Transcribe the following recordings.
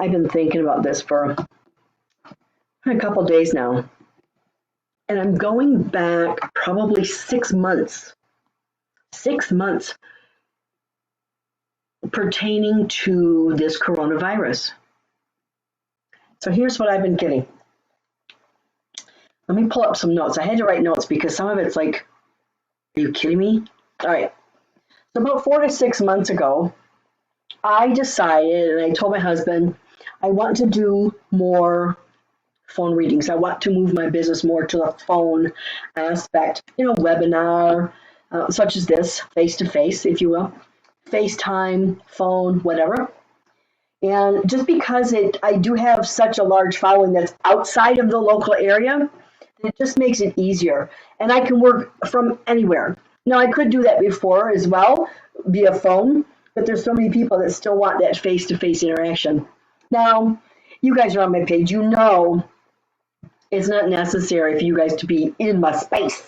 I've been thinking about this for a couple days now, and I'm going back probably 6 months. 6 months pertaining to this coronavirus. So here's what I've been getting. Let me pull up some notes. I had to write notes because some of it's like, are you kidding me? All right. So about 4 to 6 months ago, I decided, and I told my husband, I want to do more phone readings. I want to move my business more to the phone aspect, webinar, such as this, face-to-face, if you will, FaceTime, phone, whatever. And just because I do have such a large following that's outside of the local area, it just makes it easier. And I can work from anywhere. Now, I could do that before as well via phone, but there's so many people that still want that face-to-face interaction. Now, you guys are on my page. You know it's not necessary for you guys to be in my space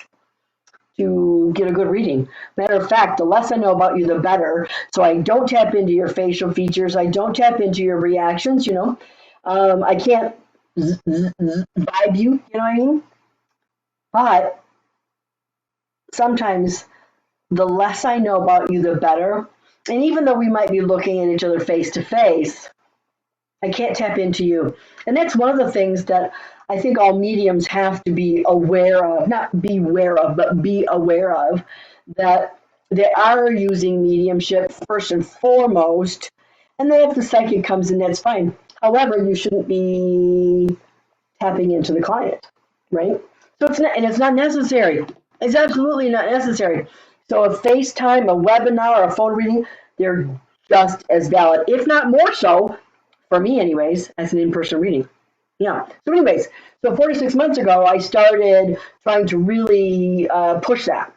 to get a good reading. Matter of fact, the less I know about you, the better. So I don't tap into your facial features. I don't tap into your reactions, I can't vibe you, you know what I mean? But sometimes the less I know about you, the better. And even though we might be looking at each other face to face, I can't tap into you. And that's one of the things that I think all mediums have to be aware of, not beware of, but be aware of, that they are using mediumship first and foremost. And then if the psychic comes in, that's fine. However, you shouldn't be tapping into the client, right? So it's not necessary. It's absolutely not necessary. So a FaceTime, a webinar, or a phone reading, they're just as valid, if not more so, for me anyways, as an in-person reading. Yeah. So anyways, so 4 to 6 months ago, I started trying to really push that.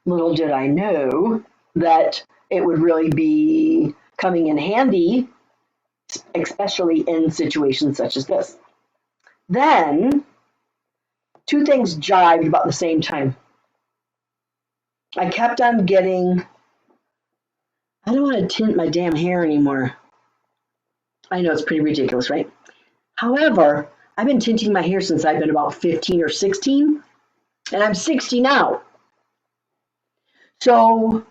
Little did I know that it would really be coming in handy, especially in situations such as this. Then, two things jived about the same time. I kept on getting, I don't want to tint my damn hair anymore. I know it's pretty ridiculous, right? However, I've been tinting my hair since I've been about 15 or 16, and I'm 60 now. So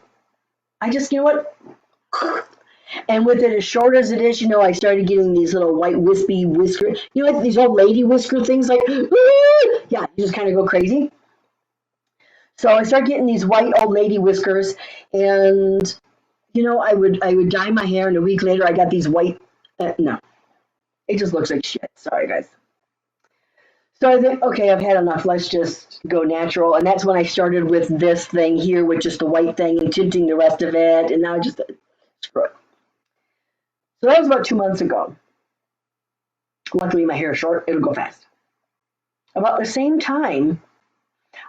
I just, you know what? And with it as short as it is, I started getting these little white wispy whisker, like these old lady whisker things, like, yeah, you just kind of go crazy. So I started getting these white old lady whiskers, and I would dye my hair, and a week later I got these white. No, it just looks like shit. Sorry, guys. So I think, okay, I've had enough. Let's just go natural. And that's when I started with this thing here, with just the white thing and tinting the rest of it. And now just screw it. So that was about 2 months ago. Luckily, my hair is short. It'll go fast. About the same time,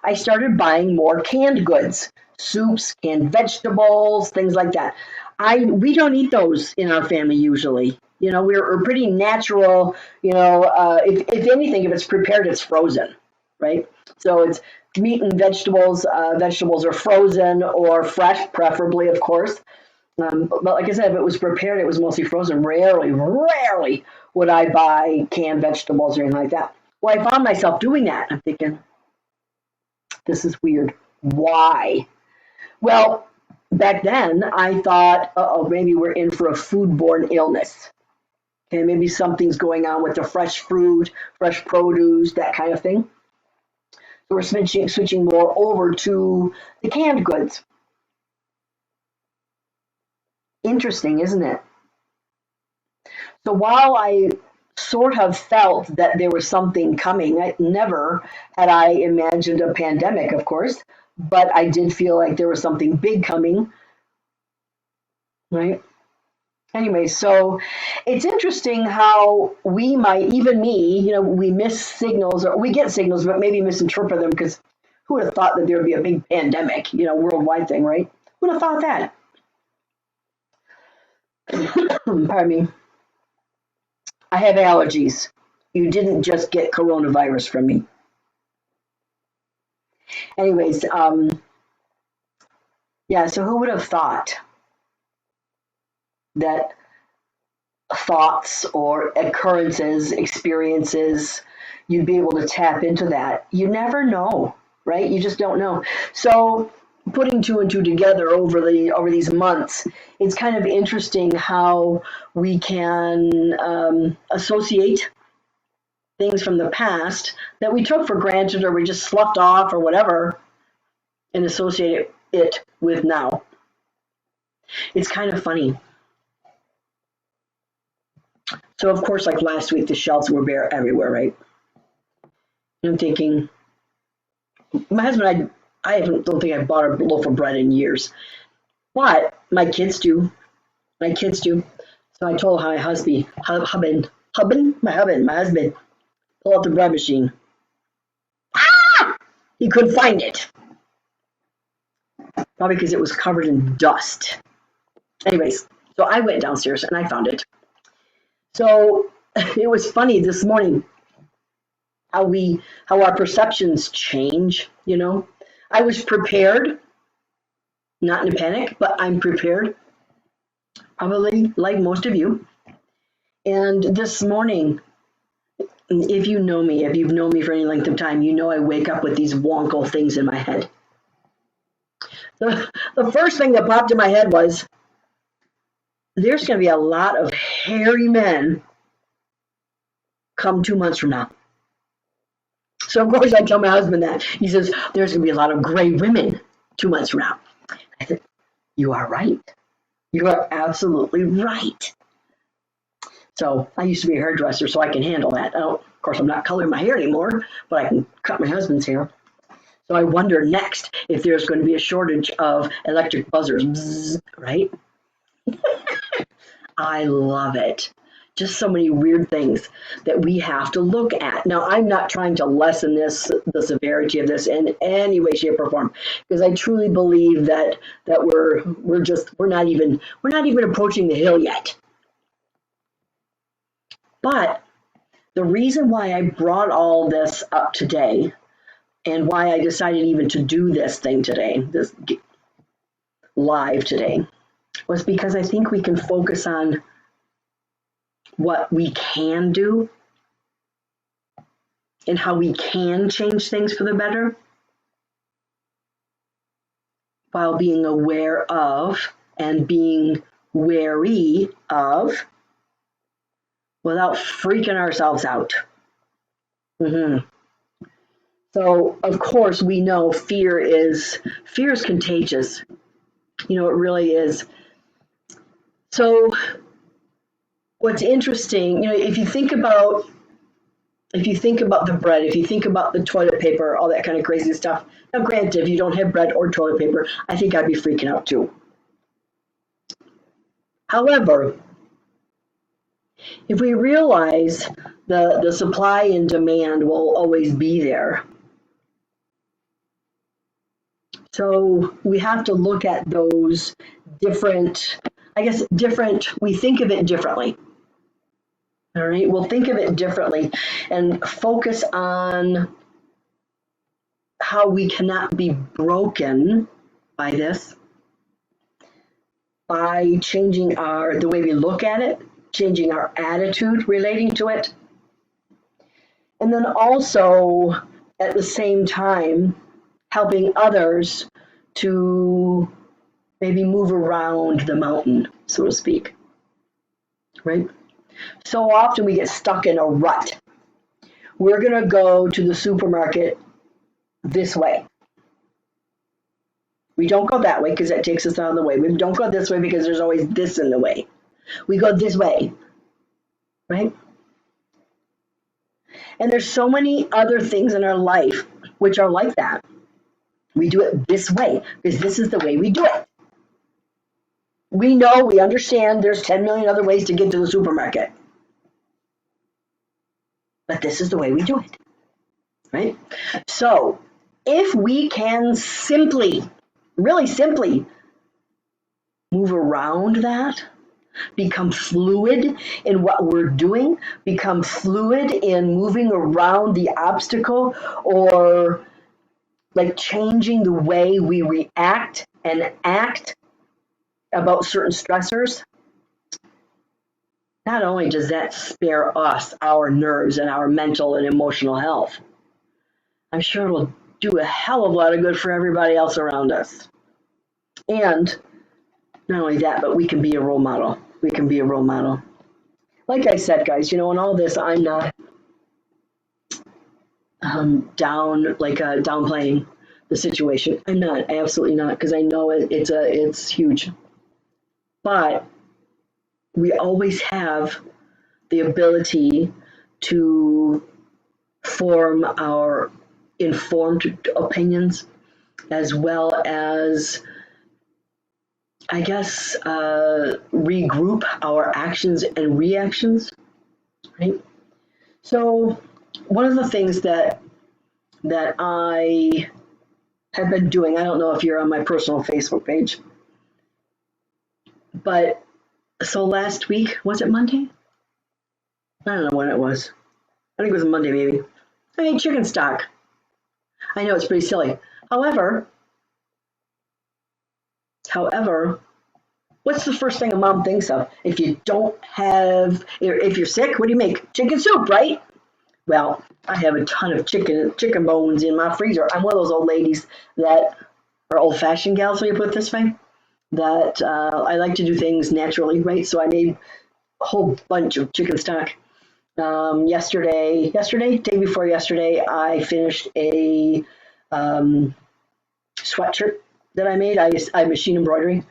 I started buying more canned goods, soups, canned vegetables, things like that. We don't eat those in our family usually. We're pretty natural. If anything, if it's prepared, it's frozen, right? So it's meat and vegetables. Vegetables are frozen or fresh, preferably, of course. But like I said, if it was prepared, it was mostly frozen. Rarely would I buy canned vegetables or anything like that. Well, I found myself doing that. I'm thinking, this is weird. Why? Well, back then, I thought, maybe we're in for a foodborne illness. Okay, maybe something's going on with the fresh fruit, fresh produce, that kind of thing. So we're switching more over to the canned goods. Interesting, isn't it? So while I sort of felt that there was something coming, never had I imagined a pandemic, of course, but I did feel like there was something big coming, right? Anyway, so it's interesting how we might, even me, we miss signals, or we get signals, but maybe misinterpret them, because who would have thought that there would be a big pandemic, worldwide thing, right? Who would have thought that? Pardon me. I have allergies. You didn't just get coronavirus from me. Anyways, yeah, so who would have thought that thoughts or occurrences, experiences, you'd be able to tap into that. You never know, right? You just don't know. So putting two and two together over these months, it's kind of interesting how we can associate things from the past that we took for granted or we just sloughed off or whatever and associate it with now. It's kind of funny. So of course, like last week, the shelves were bare everywhere, right? And I'm thinking, my husband, don't think I bought a loaf of bread in years, but my kids do. My kids do. So I told my husband, my husband, pull out the bread machine. Ah! He couldn't find it. Probably because it was covered in dust. Anyways, so I went downstairs and I found it. So it was funny this morning how our perceptions change, you know. I was prepared, not in a panic, but I'm prepared, probably like most of you. And this morning, if you've known me for any length of time, you know I wake up with these wonky things in my head. The first thing that popped in my head was, there's going to be a lot of hairy men come 2 months from now. So of course I tell my husband that. He says, there's going to be a lot of gray women 2 months from now. I said, you are right. You are absolutely right. So I used to be a hairdresser, so I can handle that. Of course, I'm not coloring my hair anymore, but I can cut my husband's hair. So I wonder next if there's going to be a shortage of electric buzzers, bzzz, right? I love it. Just so many weird things that we have to look at. Now, I'm not trying to lessen the severity of this in any way, shape, or form, because I truly believe that we're not even approaching the hill yet. But the reason why I brought all this up today, and why I decided even to do this thing today, this live today, was because I think we can focus on what we can do and how we can change things for the better while being aware of and being wary of without freaking ourselves out. So, of course, we know fear is contagious. You know, it really is. So what's interesting, you know, if you think about the bread, if you think about the toilet paper, all that kind of crazy stuff. Now, granted, if you don't have bread or toilet paper, I think I'd be freaking out too. However, if we realize the supply and demand will always be there, so we have to look at those different, we think of it differently. All right, we'll think of it differently and focus on how we cannot be broken by this, by changing the way we look at it, changing our attitude relating to it, and then also at the same time helping others to maybe move around the mountain, so to speak, right? So often we get stuck in a rut. We're going to go to the supermarket this way. We don't go that way because that takes us out of the way. We don't go this way because there's always this in the way. We go this way, right? And there's so many other things in our life which are like that. We do it this way because this is the way we do it. We know, we understand there's 10 million other ways to get to the supermarket. But this is the way we do it, right? So if we can really simply move around that, become fluid in what we're doing, become fluid in moving around the obstacle, or like changing the way we react and act about certain stressors, not only does that spare us our nerves and our mental and emotional health, I'm sure it'll do a hell of a lot of good for everybody else around us. And not only that, but we can be a role model. We can be a role model. Like I said, guys, in all this, I'm not downplaying the situation. I'm not, absolutely not, because I know it's huge. But we always have the ability to form our informed opinions, as well as, I guess, regroup our actions and reactions, right? So one of the things that I have been doing, I don't know if you're on my personal Facebook page, but so last week, was it Monday? I don't know when it was. I think it was Monday, maybe. I made chicken stock. I know it's pretty silly. However, what's the first thing a mom thinks of? If you're sick, what do you make? Chicken soup, right? Well, I have a ton of chicken bones in my freezer. I'm one of those old ladies that are old-fashioned gals, when you put it this way, that I like to do things naturally, right? So I made a whole bunch of chicken stock. Day before yesterday, I finished a sweatshirt that I made. I machine embroider,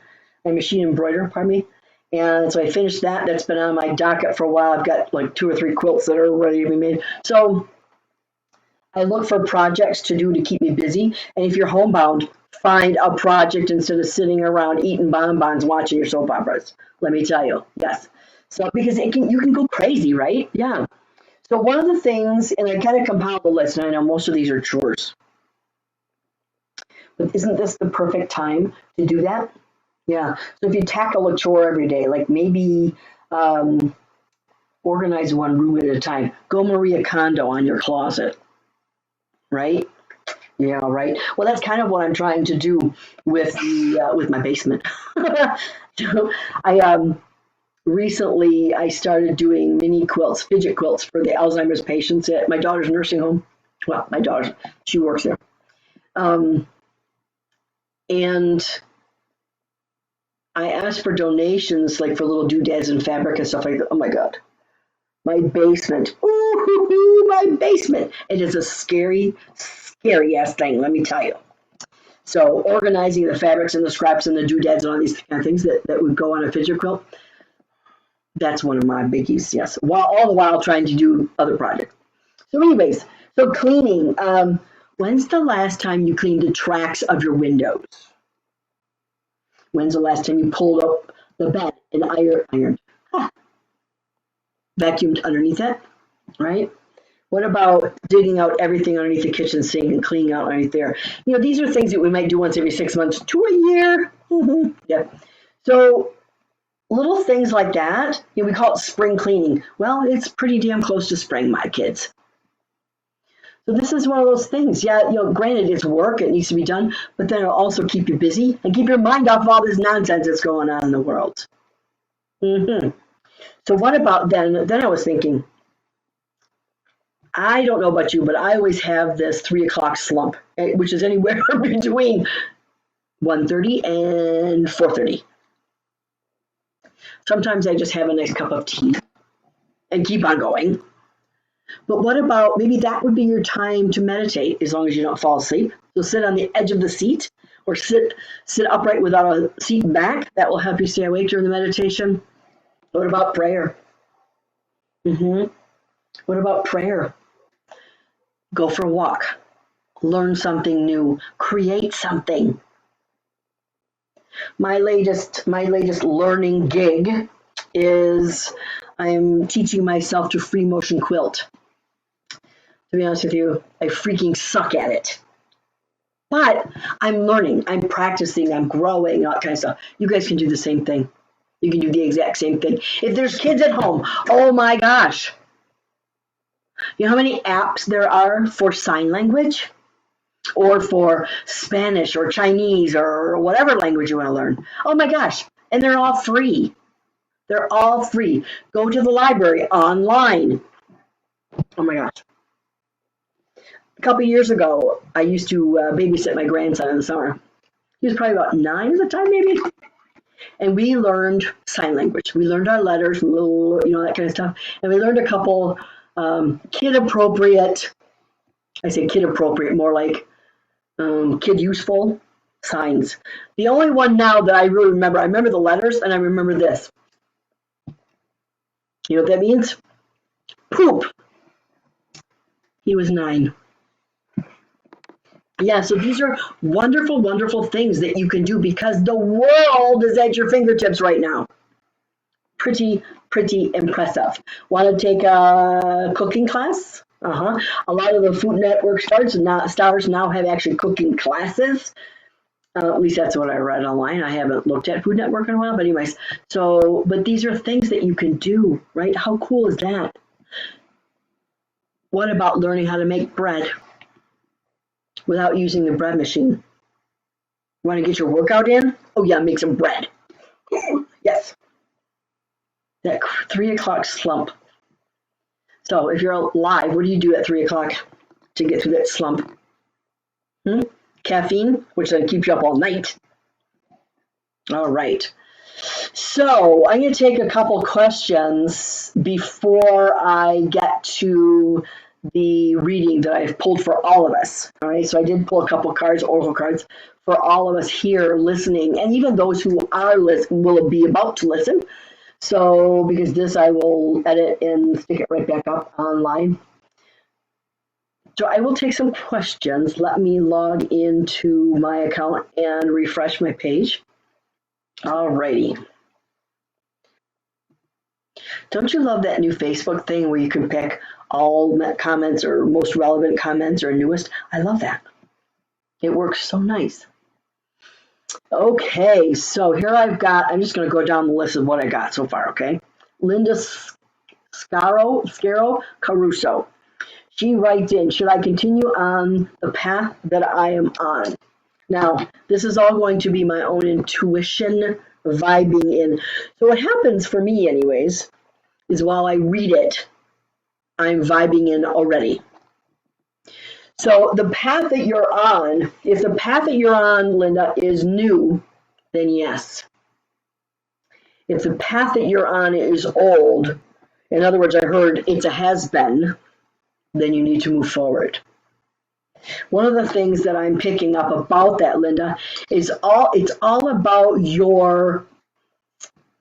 pardon me. And so I finished that. That's been on my docket for a while. I've got like 2 or 3 quilts that are ready to be made. So I look for projects to do to keep me busy. And if you're homebound, find a project instead of sitting around eating bonbons watching your soap operas. Let me tell you, yes. So because you can go crazy, right? Yeah. So one of the things, and I kind of compiled the list, and I know most of these are chores, but isn't this the perfect time to do that? Yeah. So if you tackle a chore every day, like maybe organize one room at a time, go Maria Kondo on your closet, right? Yeah, right. Well, that's kind of what I'm trying to do with my basement. I recently I started doing mini quilts, fidget quilts for the Alzheimer's patients at my daughter's nursing home. Well, she works there. Um, and I asked for donations, like for little doodads and fabric and stuff like that. Oh my God, my basement. Ooh, my basement. It is a scary, scary ass thing, let me tell you. So organizing the fabrics and the scraps and the doodads and all these kind of things that would go on a fidget quilt, that's one of my biggies, yes. While all the while trying to do other projects. So anyways, so cleaning. When's the last time you cleaned the tracks of your windows? When's the last time you pulled up the bed and ironed? Vacuumed underneath it, right? What about digging out everything underneath the kitchen sink and cleaning out underneath there? These are things that we might do once every 6 months to a year. Yeah. So little things like that, we call it spring cleaning. Well, it's pretty damn close to spring, my kids. So this is one of those things. Yeah, granted, it's work, it needs to be done, but then it'll also keep you busy and keep your mind off of all this nonsense that's going on in the world. So what about then? Then I was thinking, I don't know about you, but I always have this 3 o'clock slump, which is anywhere between 1:30 and 4:30. Sometimes I just have a nice cup of tea and keep on going. But what about, maybe that would be your time to meditate, as long as you don't fall asleep. So sit on the edge of the seat, or sit upright without a seat back. That will help you stay awake during the meditation. What about prayer? What about prayer? Go for a walk. Learn something new. Create something. My latest learning gig is I'm teaching myself to free motion quilt. To be honest with you, I freaking suck at it. But I'm learning, I'm practicing, I'm growing, all that kind of stuff. You guys can do the same thing. You can do the exact same thing. If there's kids at home, oh my gosh. You know how many apps there are for sign language? Or for Spanish or Chinese or whatever language you want to learn. Oh my gosh. And they're all free. They're all free. Go to the library online. Oh my gosh. A couple of years ago, I used to babysit my grandson in the summer. He was probably about 9 at the time, maybe. And we learned sign language. We learned our letters, that kind of stuff. And we learned a couple kid appropriate, I say kid appropriate, more like kid useful signs. The only one now that I really remember, I remember the letters and I remember this. You know what that means? Poop. He was 9. Yeah, so these are wonderful, wonderful things that you can do because the world is at your fingertips right now. Pretty, pretty impressive. Want to take a cooking class? A lot of the Food Network stars now have actually cooking classes. At least that's what I read online. I haven't looked at Food Network in a while, but anyways. But these are things that you can do, right? How cool is that? What about learning how to make bread without using the bread machine? Want to get your workout in? Oh yeah, make some bread. Yes. That 3 o'clock slump. So if you're alive, what do you do at 3 o'clock to get through that slump? Caffeine, which then keeps you up all night. All right. So I'm going to take a couple questions before I get to the reading that I've pulled for all of us. All right. So I did pull a couple cards, oracle cards, for all of us here listening, and even those who are will be about to listen. So because this I will edit and stick it right back up online. So I will take some questions. Let me log into my account and refresh my page. Alrighty. Don't you love that new Facebook thing where you can pick all comments or most relevant comments or newest? I love that. It works so nice. Okay, so here I'm just going to go down the list of what I got so far, okay? Linda Scaro Caruso. She writes in, should I continue on the path that I am on? Now, this is all going to be my own intuition vibing in. So what happens for me anyways, is while I read it, I'm vibing in already. So the path that you're on, if the path that you're on, Linda, is new, then yes. If the path that you're on is old, in other words, I heard it's a has-been, then you need to move forward. One of the things that I'm picking up about that, Linda, is it's all about your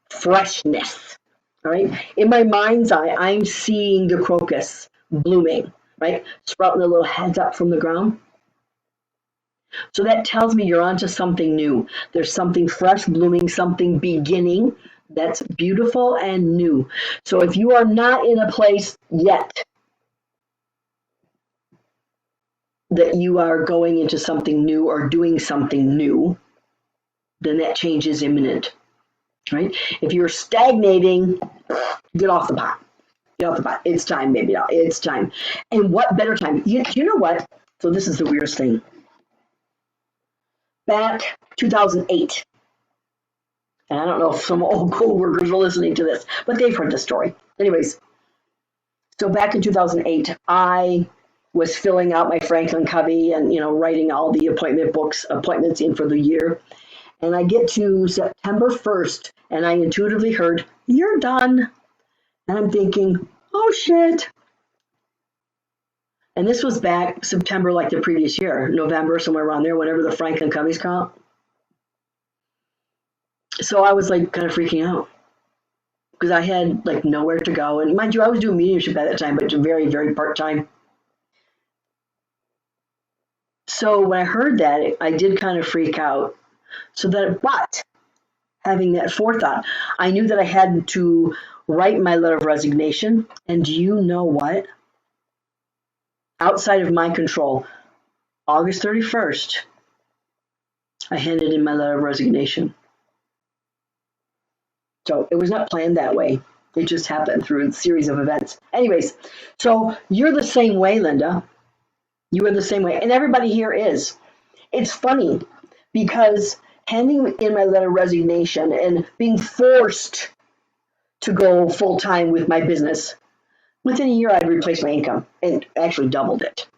freshness. All right. In my mind's eye, I'm seeing the crocus blooming, right? Sprouting the little heads up from the ground. So that tells me you're onto something new. There's something fresh blooming, something beginning that's beautiful and new. So if you are not in a place yet that you are going into something new or doing something new, then that change is imminent, right? If you're stagnating, get off the pot. Get off the pot. It's time, baby. It's time. And what better time? You know what? So this is the weirdest thing. Back 2008, and I don't know if some old co-workers are listening to this, but they've heard the story. Anyways, so back in 2008, I was filling out my Franklin Covey and, writing all the appointments in for the year. And I get to September 1st, and I intuitively heard, you're done. And I'm thinking, oh, shit. And this was back September like the previous year, November, somewhere around there, whenever the Franklin Covey's come out. So I was like kind of freaking out because I had like nowhere to go. And mind you, I was doing mediumship at that time, but very, very part-time. So when I heard that, I did kind of freak out. But having that forethought, I knew that I had to write my letter of resignation. And do you know what? Outside of my control, August 31st, I handed in my letter of resignation. So it was not planned that way. It just happened through a series of events. Anyways, so you're the same way, Linda. You are the same way. And everybody here is. It's funny because handing in my letter of resignation and being forced to go full time with my business. Within a year, I'd replaced my income and actually doubled it.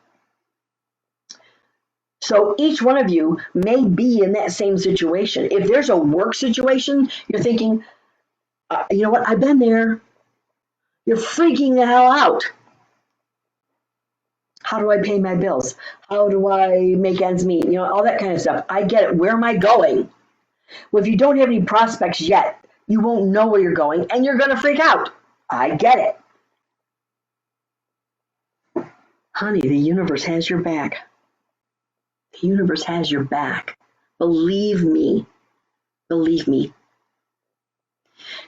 So each one of you may be in that same situation. If there's a work situation, you're thinking, you know what, I've been there. You're freaking the hell out. How do I pay my bills? How do I make ends meet? You know, all that kind of stuff. I get it. Where am I going? Well, if you don't have any prospects yet, you won't know where you're going and you're going to freak out. I get it. Honey, the universe has your back. The universe has your back. Believe me. Believe me.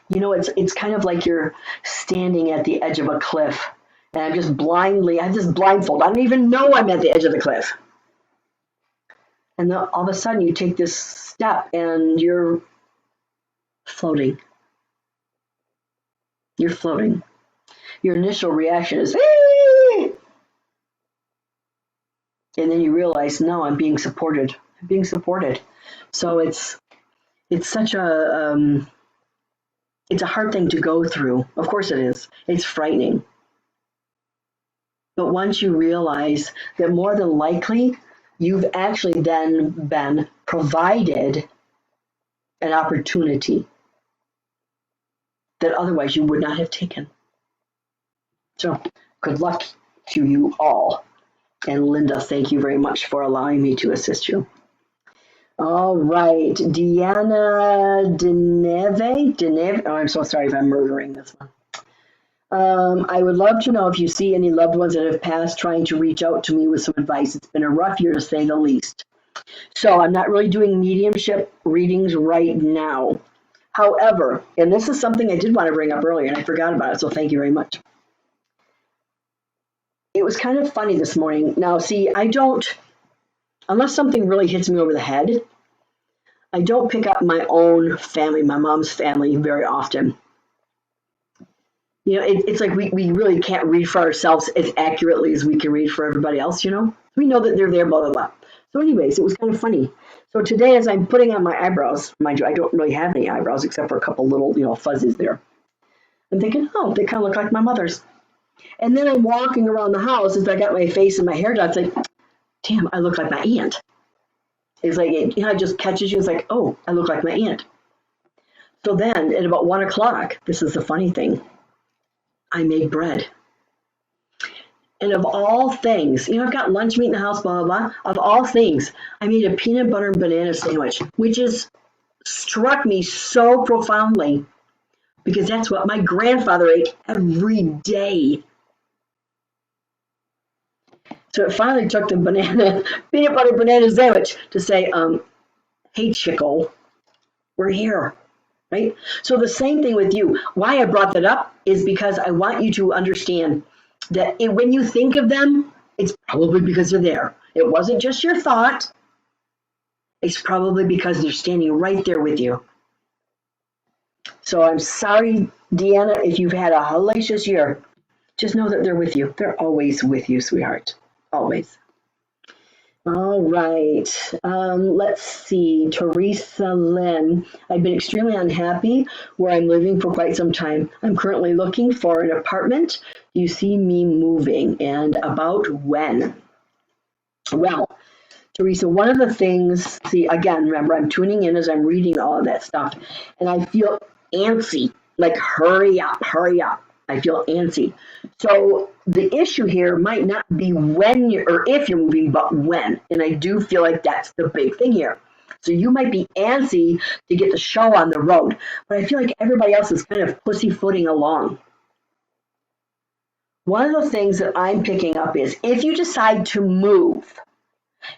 You know, it's kind of like you're standing at the edge of a cliff and I'm just blindfold. I don't even know I'm at the edge of the cliff. And then all of a sudden you take this step and you're floating. You're floating. Your initial reaction is, "Hey!" And then you realize, no, I'm being supported. I'm being supported. So it's such a it's a hard thing to go through. Of course it is. It's frightening. But once you realize that more than likely, you've actually then been provided an opportunity that otherwise you would not have taken. So good luck to you all. And Linda, thank you very much for allowing me to assist you. All right, Deanna Deneve. Oh, I'm so sorry if I'm murdering this one. I would love to know if you see any loved ones that have passed trying to reach out to me with some advice. It's been a rough year to say the least. So I'm not really doing mediumship readings right now. However, and this is something I did want to bring up earlier and I forgot about it, so thank you very much. It was kind of funny this morning. Now, see, I don't, unless something really hits me over the head, I don't pick up my own family, my mom's family, very often. You know, it's like we really can't read for ourselves as accurately as we can read for everybody else, you know? We know that they're there, blah, blah, blah. So anyways, it was kind of funny. So today, as I'm putting on my eyebrows, mind you, I don't really have any eyebrows except for a couple little, you know, fuzzies there. I'm thinking, oh, they kind of look like my mother's. And then I'm walking around the house as I got my face and my hair done. It's like, damn, I look like my aunt. It's like, you know, it just catches you. It's like, oh, I look like my aunt. So then at about 1 o'clock, this is the funny thing, I made bread. And of all things, you know, I've got lunch meat in the house, blah, blah, blah. Of all things, I made a peanut butter and banana sandwich, which has struck me so profoundly because that's what my grandfather ate every day. So it finally took the peanut butter banana sandwich to say, hey, Chico, we're here, right? So the same thing with you. Why I brought that up is because I want you to understand that when you think of them, it's probably because they're there. It wasn't just your thought. It's probably because they're standing right there with you. So I'm sorry, Deanna, if you've had a hellacious year. Just know that they're with you. They're always with you, sweetheart. Always. All right. Let's see. Teresa Lynn. I've been extremely unhappy where I'm living for quite some time. I'm currently looking for an apartment. You see me moving, and about when? Well, Teresa, one of the things, see, again, remember, I'm tuning in as I'm reading all of that stuff, and I feel antsy, like hurry up, hurry up. I feel antsy. So the issue here might not be when you're, or if you're moving, but when. And I do feel like that's the big thing here. So you might be antsy to get the show on the road, but I feel like everybody else is kind of pussyfooting along. One of the things that I'm picking up is if you decide to move,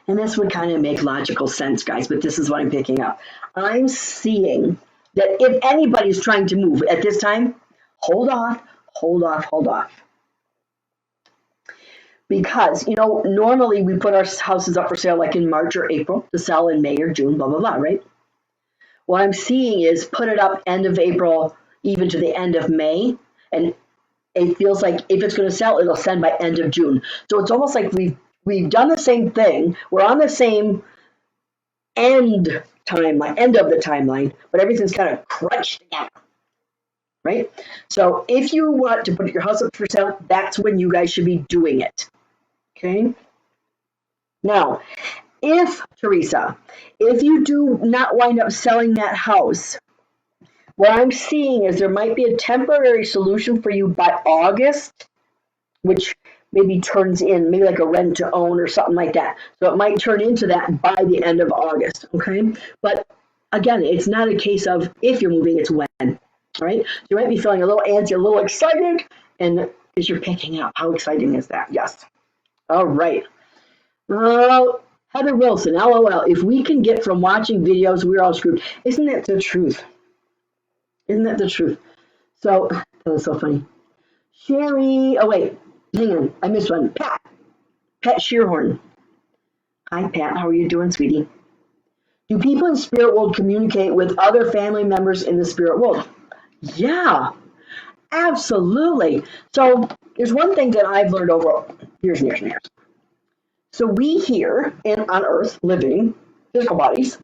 and this would kind of make logical sense, guys, but this is what I'm picking up. I'm seeing that if anybody's trying to move at this time, hold off, hold off, hold off. Because, you know, normally we put our houses up for sale like in March or April to sell in May or June, blah, blah, blah, right? What I'm seeing is put it up end of April, even to the end of May, and it feels like if it's going to sell, it'll sell by end of June. So it's almost like we've done the same thing. We're on the same end of the timeline, but everything's kind of crunched together, right? So if you want to put your house up for sale, that's when you guys should be doing it. Okay. Now, if Teresa, if you do not wind up selling that house, what I'm seeing is there might be a temporary solution for you by August, which maybe turns in, maybe like a rent to own or something like that. So it might turn into that by the end of August, okay? But again, it's not a case of if you're moving, it's when, right? You might be feeling a little antsy, a little excited, and as you're picking up, how exciting is that? Yes. All right. Heather Wilson, LOL. If we can get from watching videos, we're all screwed. Isn't that the truth? Isn't that the truth? So, that was so funny. Sherry, oh wait, hang on, I missed one. Pat Shearhorn. Hi Pat, how are you doing, sweetie? Do people in spirit world communicate with other family members in the spirit world? Yeah, absolutely. So there's one thing that I've learned over years and years and years. So we here on Earth, living physical bodies,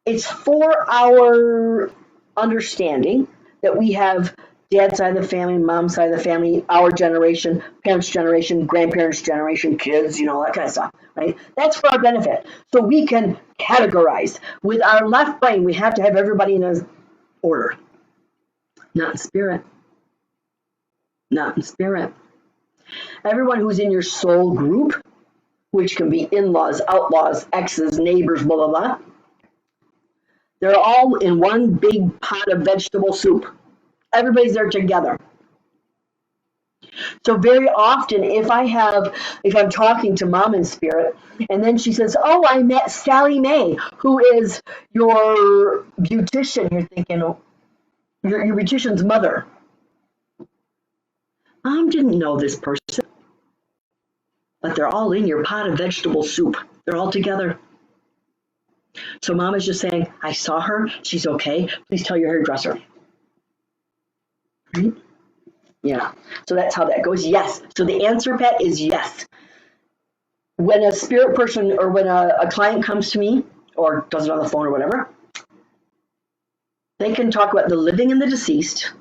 it's for our understanding that we have dad's side of the family, mom's side of the family, our generation, parents' generation, grandparents' generation, kids, that kind of stuff, right? That's for our benefit. So we can categorize. With our left brain, we have to have everybody in a order. Not in spirit. Not in spirit. Everyone who's in your soul group, which can be in-laws, outlaws, exes, neighbors, blah, blah, blah, they're all in one big pot of vegetable soup. Everybody's there together. So very often, if I'm talking to mom in spirit, and then she says, "Oh, I met Sally Mae, who is your beautician," you're thinking, oh, your beautician's mother. Mom didn't know this person, but they're all in your pot of vegetable soup. They're all together. So mom is just saying, "I saw her. She's okay. Please tell your hairdresser." Right? Yeah. So that's how that goes. Yes. So the answer, Pat, is yes. When a spirit person or when a client comes to me or does it on the phone or whatever, they can talk about the living and the deceased,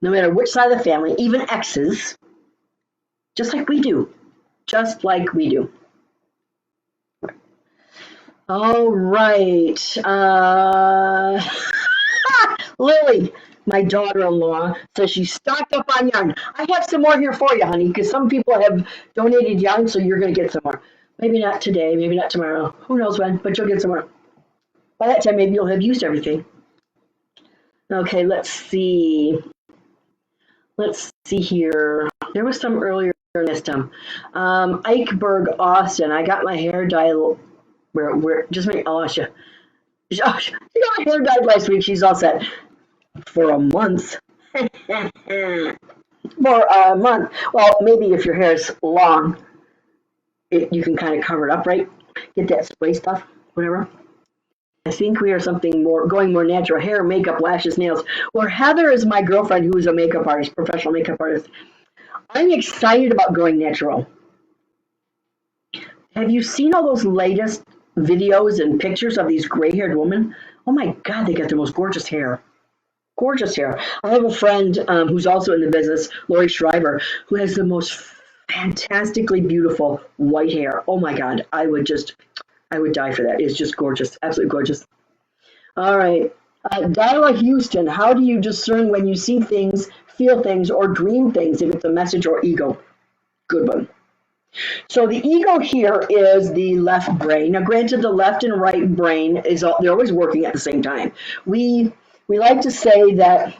no matter which side of the family, even exes, just like we do. Just like we do. All right. Lily, my daughter-in-law, says she's stocked up on yarn. I have some more here for you, honey, because some people have donated yarn, so you're going to get some more. Maybe not today, maybe not tomorrow. Who knows when, but you'll get some more. By that time, maybe you'll have used everything. Okay, let's see. Let's see here. There was some earlier this time. Eichberg, Austin. I got my hair dyed. Where? Just make. Oh, she got my hair dyed last week. She's all set for a month. For a month. Well, maybe if your hair is long, you can kind of cover it up, right? Get that spray stuff, whatever. I think we are going more natural. Hair, makeup, lashes, nails. Well, Heather is my girlfriend who is a makeup artist, professional makeup artist. I'm excited about going natural. Have you seen all those latest videos and pictures of these gray-haired women? Oh my God, they got the most gorgeous hair. Gorgeous hair. I have a friend who's also in the business, Lori Shriver, who has the most fantastically beautiful white hair. Oh my God, I would die for that. It's just gorgeous, absolutely gorgeous. All right. Diala Houston, how do you discern when you see things, feel things, or dream things, if it's a message or ego? Good one. So the ego here is the left brain. Now, granted, the left and right brain they're always working at the same time. We like to say that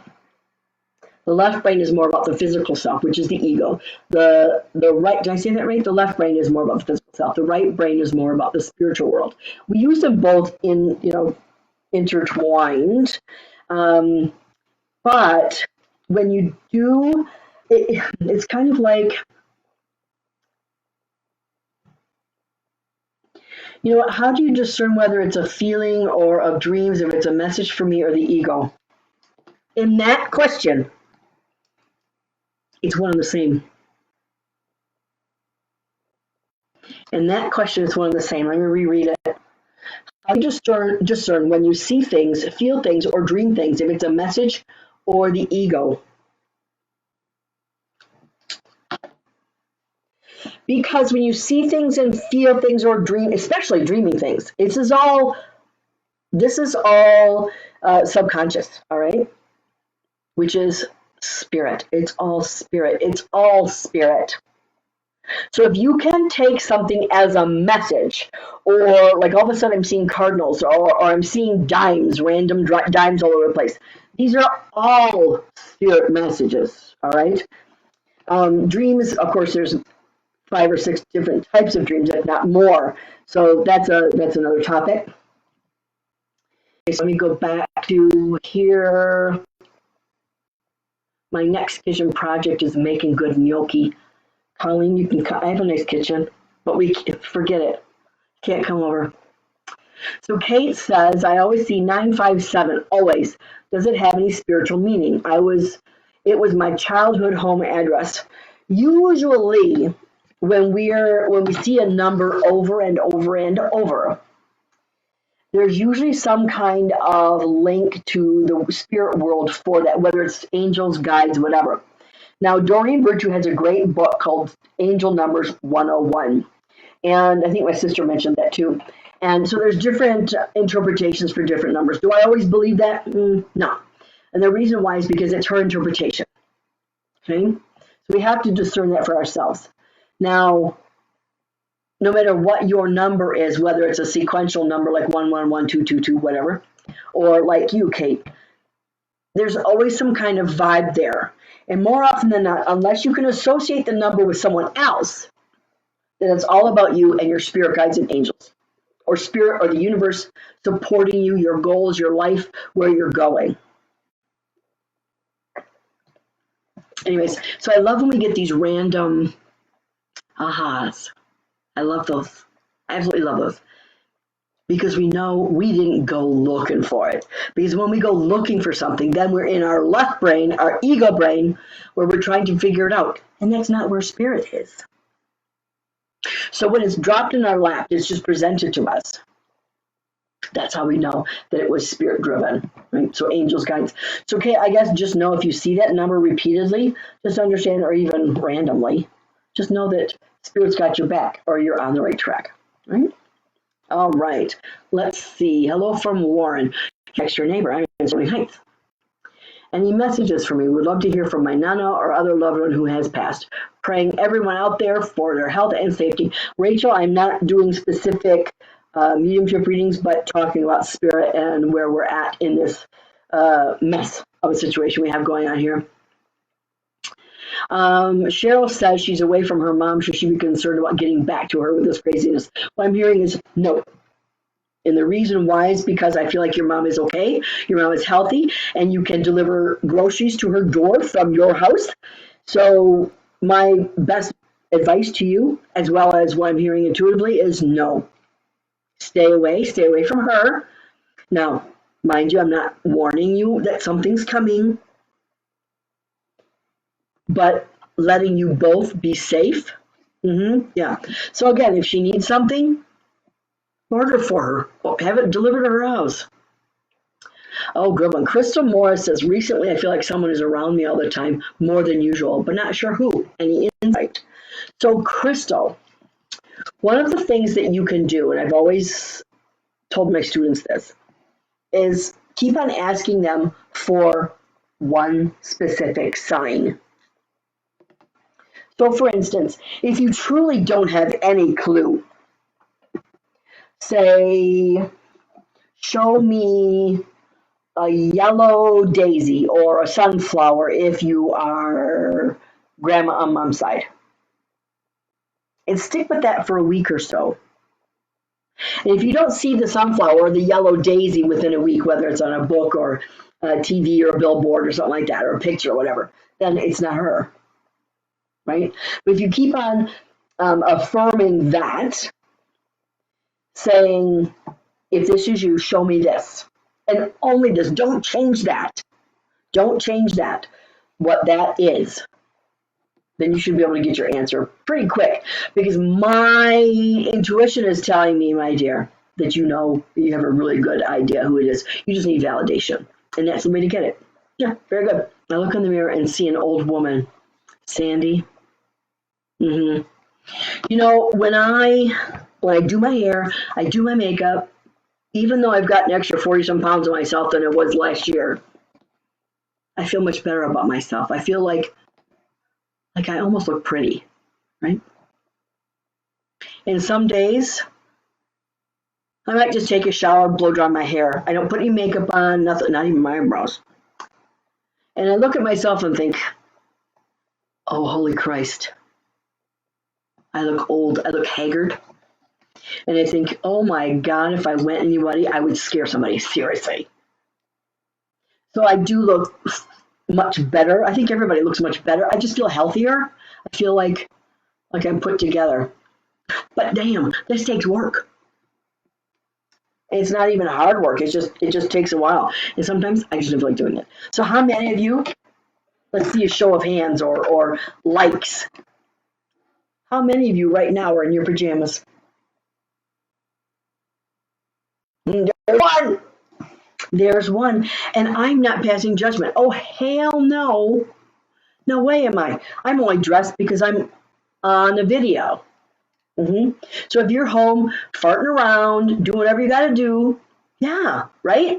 the left brain is more about the physical self, which is the ego. The right, did I say that right? The left brain is more about the physical self. The right brain is more about the spiritual world. We use them both intertwined. But when you do, it's kind of like, how do you discern whether it's a feeling or of dreams, if it's a message for me or the ego? In that question, it's one and the same. In that question, it's one and the same. Let me reread it. How do you discern when you see things, feel things, or dream things, if it's a message or the ego? Because when you see things and feel things or dream, especially dreaming things, this is all subconscious, all right? Which is spirit. It's all spirit. It's all spirit. So if you can take something as a message, or like all of a sudden I'm seeing cardinals, or I'm seeing dimes, random dimes all over the place. These are all spirit messages, all right? Dreams, of course, there's 5 or 6 different types of dreams, if not more. So that's another topic. Okay, so let me go back to here. My next kitchen project is making good gnocchi. Colleen, you can. I have a nice kitchen, but we forget it. Can't come over. So Kate says, I always see 957. Always. Does it have any spiritual meaning? It was my childhood home address. Usually, when we see a number over and over and over, there's usually some kind of link to the spirit world for that, whether it's angels, guides, whatever. Now, Doreen Virtue has a great book called Angel Numbers 101. And I think my sister mentioned that too. And so there's different interpretations for different numbers. Do I always believe that? No. And the reason why is because it's her interpretation. Okay? So we have to discern that for ourselves. Now, no matter what your number is, whether it's a sequential number like 111222, whatever, or like you, Kate, there's always some kind of vibe there. And more often than not, unless you can associate the number with someone else, then it's all about you and your spirit guides and angels, or spirit or the universe supporting you, your goals, your life, where you're going. Anyways, so I love when we get these random ahas. I love those. I absolutely love those. Because we know we didn't go looking for it. Because when we go looking for something, then we're in our left brain, our ego brain, where we're trying to figure it out. And that's not where spirit is. So when it's dropped in our lap, it's just presented to us. That's how we know that it was spirit driven, right? So angels, guides. So, okay, I guess just know if you see that number repeatedly, just understand, or even randomly, just know that spirit's got your back, or you're on the right track, right? All right, let's see. Hello from Warren. Text your neighbor. I'm in Sterling Heights. Any messages for me? Would love to hear from my nana or other loved one who has passed. Praying everyone out there for their health and safety. Rachel, I'm not doing specific mediumship readings, but talking about spirit and where we're at in this mess of a situation we have going on here. Cheryl says she's away from her mom. Should she be concerned about getting back to her with this craziness? What I'm hearing is no. And the reason why is because I feel like your mom is okay, your mom is healthy, and you can deliver groceries to her door from your house. So my best advice to you, as well as what I'm hearing intuitively, is no. Stay away from her. Now, mind you, I'm not warning you that something's coming, but letting you both be safe. Yeah. So again, if she needs something, order for her. Have it delivered to her house. Oh, good one. Crystal Morris says, recently I feel like someone is around me all the time, more than usual, but not sure who. Any insight? So, Crystal, one of the things that you can do, and I've always told my students this, is keep on asking them for one specific sign. So, for instance, if you truly don't have any clue, say, show me a yellow daisy or a sunflower if you are grandma on mom's side. And stick with that for a week or so. And if you don't see the sunflower or the yellow daisy within a week, whether it's on a book or a TV or a billboard or something like that, or a picture or whatever, then it's not her. Right? But if you keep on affirming that, saying, if this is you, show me this. And only this. Don't change that. Don't change that. What that is. Then you should be able to get your answer pretty quick. Because my intuition is telling me, my dear, that you have a really good idea who it is. You just need validation. And that's the way to get it. Yeah, very good. I look in the mirror and see an old woman. Sandy. Mm-hmm. When I do my hair, I do my makeup, even though I've got an extra 40-some pounds on myself than it was last year, I feel much better about myself. I feel like I almost look pretty, right? And some days, I might just take a shower, blow dry my hair. I don't put any makeup on, nothing, not even my eyebrows. And I look at myself and think, oh, holy Christ. I look old, I look haggard. And I think, oh my God, if I went anybody, I would scare somebody, seriously. So I do look much better. I think everybody looks much better. I just feel healthier. I feel like I'm put together. But damn, this takes work. It's not even hard work. It just takes a while. And sometimes I just don't feel like doing it. So how many of you, let's see a show of hands or likes. How many of you right now are in your pajamas? There's one. There's one. And I'm not passing judgment. Oh, hell no. No way am I. I'm only dressed because I'm on a video. So if you're home farting around, doing whatever you got to do, yeah, right?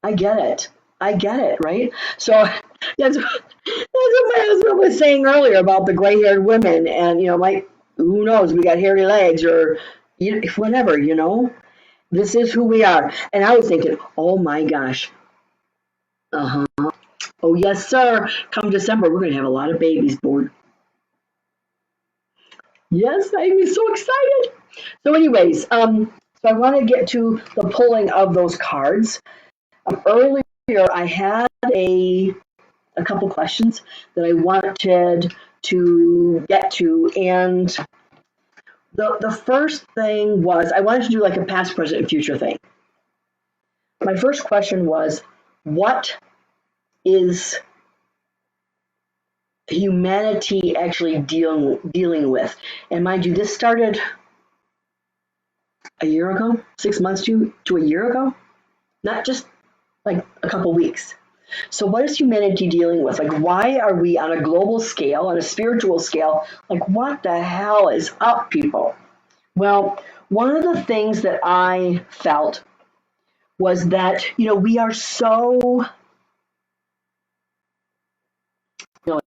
I get it, right? So that's what my husband was saying earlier about the gray-haired women, and like, who knows? We got hairy legs or whatever. This is who we are. And I was thinking, oh my gosh, oh yes, sir. Come December, we're gonna have a lot of babies born. Yes, I'm so excited. So anyways, so I want to get to the pulling of those cards. Earlier, I had a couple questions that I wanted to get to, and the first thing was I wanted to do like a past, present, and future thing. My first question was, what is humanity actually dealing with? And mind you, this started a year ago, 6 months to a year ago, not just like a couple weeks. So what is humanity dealing with? Like, why are we on a global scale, on a spiritual scale? Like, what the hell is up, people? Well, one of the things that I felt was that, we are so,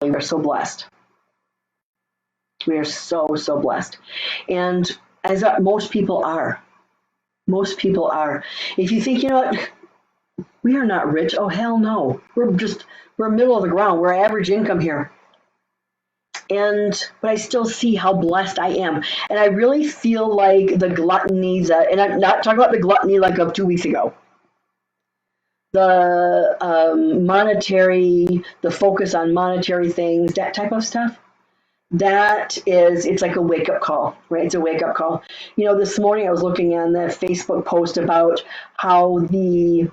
we are so blessed. We are so, so blessed. And as most people are. Most people are. If you think, what, we are not rich. Oh, hell no. We're middle of the ground. We're average income here. But I still see how blessed I am. And I really feel like the gluttony, and I'm not talking about the gluttony like of 2 weeks ago. The the focus on monetary things, that type of stuff. It's like a wake-up call, right? It's a wake-up call. This morning I was looking on the Facebook post about how the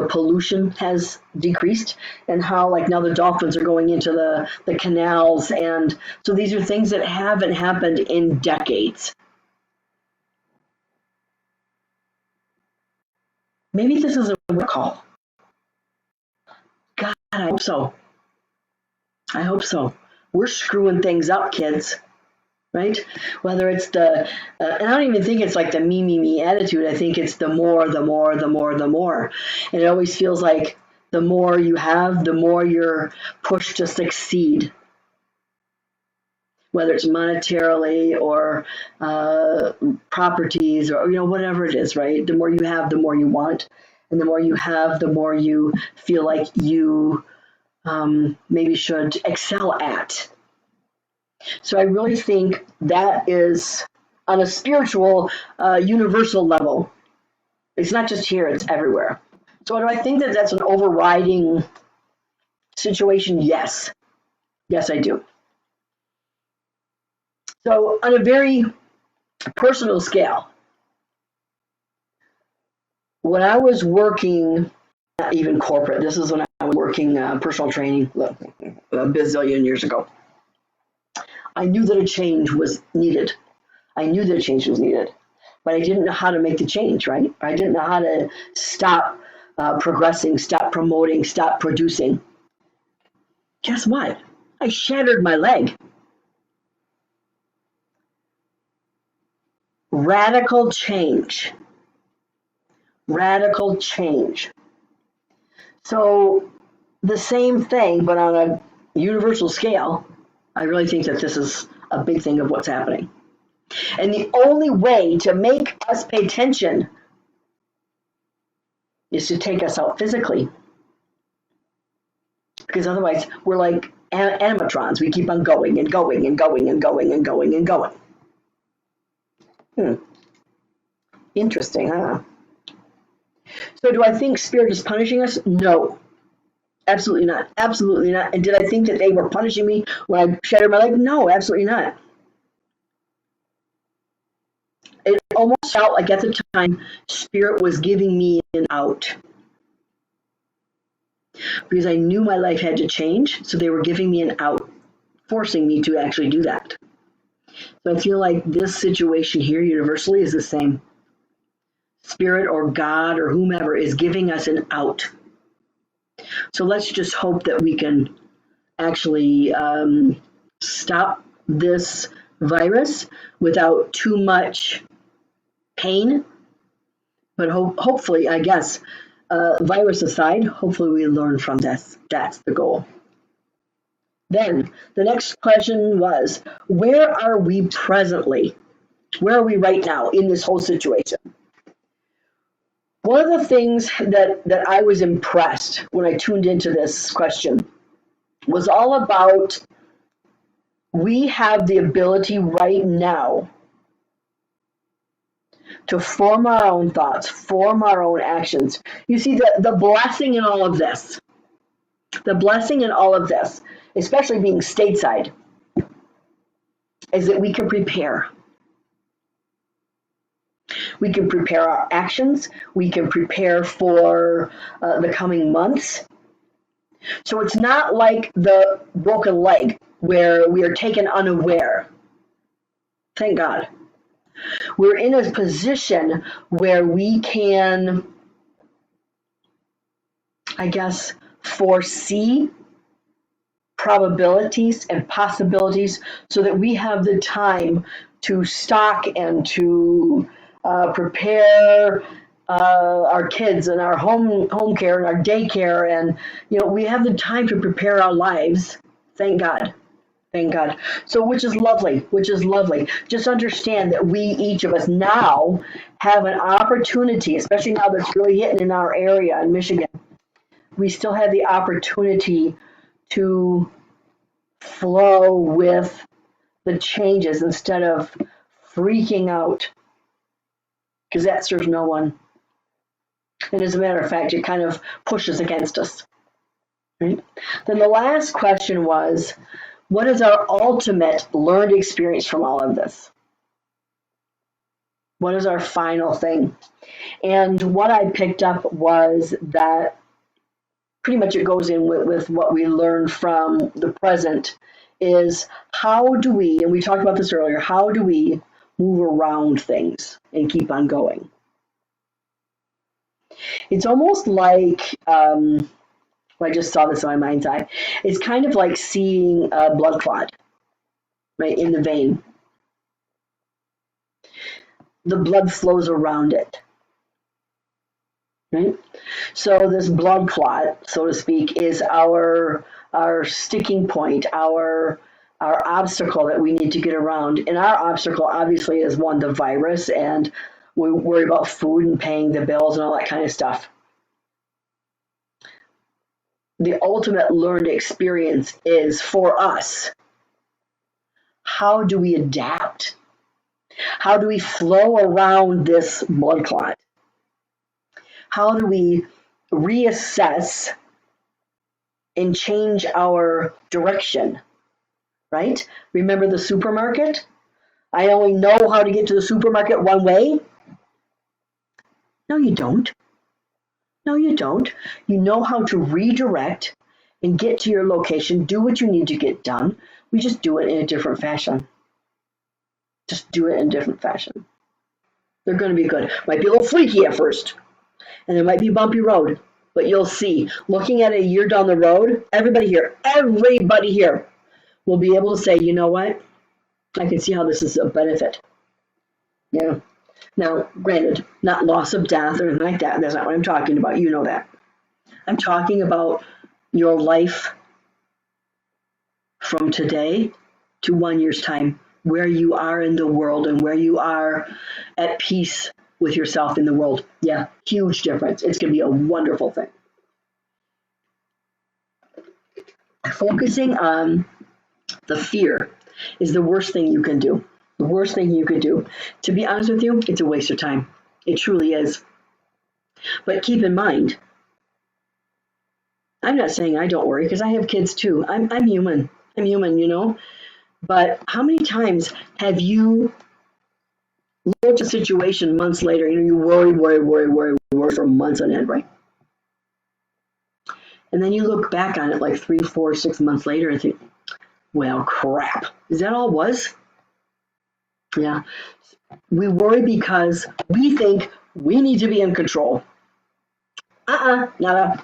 pollution has decreased and how like now the dolphins are going into the canals. And so these are things that haven't happened in decades. Maybe this is a wake-up call. God, I hope so. I hope so. We're screwing things up, kids, right? Whether it's and I don't even think it's like the me attitude. I think it's the more. And it always feels like the more you have, the more you're pushed to succeed. Whether it's monetarily or properties or, whatever it is, right? The more you have, the more you want. And the more you have, the more you feel like you maybe should excel at. So I really think that is on a spiritual, universal level. It's not just here, it's everywhere. So do I think that that's an overriding situation? Yes. Yes, I do. So on a very personal scale, when I was working, not even corporate, this is when I was working personal training a bazillion years ago, I knew that a change was needed. I knew that a change was needed, but I didn't know how to make the change, right? I didn't know how to stop progressing, stop promoting, stop producing. Guess what? I shattered my leg. Radical change. Radical change. So the same thing, but on a universal scale, I really think that this is a big thing of what's happening. And the only way to make us pay attention is to take us out physically. Because otherwise, we're like animatrons. We keep on going and going and going and going and going and going. Interesting, huh? So do I think Spirit is punishing us? No. Absolutely not. Absolutely not. And did I think that they were punishing me when I shattered my leg? No, absolutely not. It almost felt like at the time, Spirit was giving me an out. Because I knew my life had to change, so they were giving me an out, forcing me to actually do that. So I feel like this situation here universally is the same. Spirit or God or whomever is giving us an out. So let's just hope that we can actually stop this virus without too much pain. But hopefully, I guess, virus aside, hopefully we learn from this. That's the goal. Then the next question was, where are we presently? Where are we right now in this whole situation? One of the things that I was impressed when I tuned into this question was all about we have the ability right now to form our own thoughts, form our own actions. You see, the blessing in all of this, especially being stateside, is that we can prepare. We can prepare our actions. We can prepare for the coming months. So it's not like the broken leg where we are taken unaware. Thank God. We're in a position where we can, I guess, foresee probabilities and possibilities so that we have the time to stock and to prepare our kids and our home care and our daycare, and we have the time to prepare our lives. Thank God. Thank God. So which is lovely. Just understand that we, each of us now, have an opportunity, especially now that's really hitting in our area in Michigan. We still have the opportunity to flow with the changes instead of freaking out, because that serves no one. And as a matter of fact, it kind of pushes against us. Right? Then the last question was, what is our ultimate learned experience from all of this? What is our final thing? And what I picked up was that pretty much it goes in with what we learned from the present is how do we, and we talked about this earlier, how do we move around things and keep on going? It's almost like, I just saw this in my mind's eye. It's kind of like seeing a blood clot, right, in the vein. The blood flows around it, right? So this blood clot, so to speak, is our sticking point, our obstacle that we need to get around. And our obstacle obviously is one, the virus, and we worry about food and paying the bills and all that kind of stuff. The ultimate learned experience is for us. How do we adapt? How do we flow around this blood clot? How do we reassess and change our direction, right? Remember the supermarket? I only know how to get to the supermarket one way. No, you don't. No, you don't. You know how to redirect and get to your location, do what you need to get done. We just do it in a different fashion. Just do it in a different fashion. They're going to be good. Might be a little freaky at first, and there might be a bumpy road, but you'll see. Looking at a year down the road, everybody here will be able to say, you know what? I can see how this is a benefit. Yeah. Now, granted, not loss of death or anything like that. That's not what I'm talking about. You know that. I'm talking about your life from today to 1 year's time, where you are in the world and where you are at peace with yourself in the world. Yeah, huge difference. It's going to be a wonderful thing. Focusing on the fear is the worst thing you can do. The worst thing you could do. To be honest with you, it's a waste of time. It truly is. But keep in mind, I'm not saying I don't worry because I have kids too. I'm human. I'm human, you know. But how many times have you looked at a situation months later, you worry for months on end, right? And then you look back on it like 3, 4, 6 months later and think, well, crap. Is that all it was? Yeah. We worry because we think we need to be in control. Nada.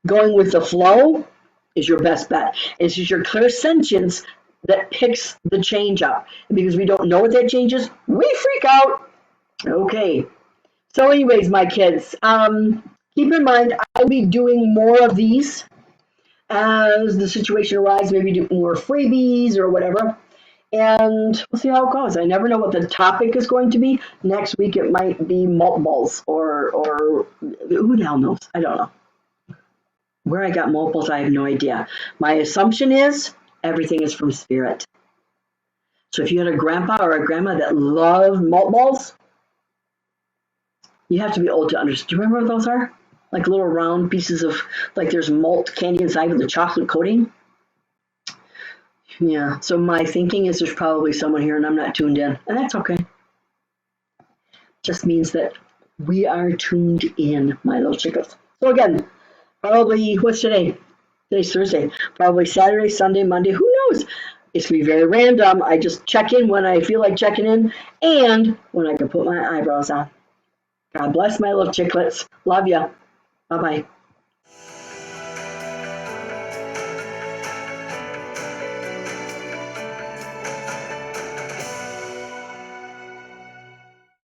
Going with the flow is your best bet. It's just your clairsentience that picks the change up. And because we don't know what that change is, we freak out. Okay. So anyways, my kids, keep in mind, I'll be doing more of these as the situation arises, maybe do more freebies or whatever. And we'll see how it goes. I never know what the topic is going to be. Next week it might be malt balls or who the hell knows? I don't know. Where I got malt balls, I have no idea. My assumption is everything is from spirit. So if you had a grandpa or a grandma that loved malt balls, you have to be old to understand. Do you remember what those are? Like little round pieces of, like there's malt candy inside with a chocolate coating. Yeah, so my thinking is there's probably someone here and I'm not tuned in, and that's okay. Just means that we are tuned in, my little chickens. So again, probably, what's today? Today's Thursday. Probably Saturday, Sunday, Monday, who knows? It's going to be very random. I just check in when I feel like checking in and when I can put my eyebrows on. God bless my little chicklets. Love ya. Bye-bye.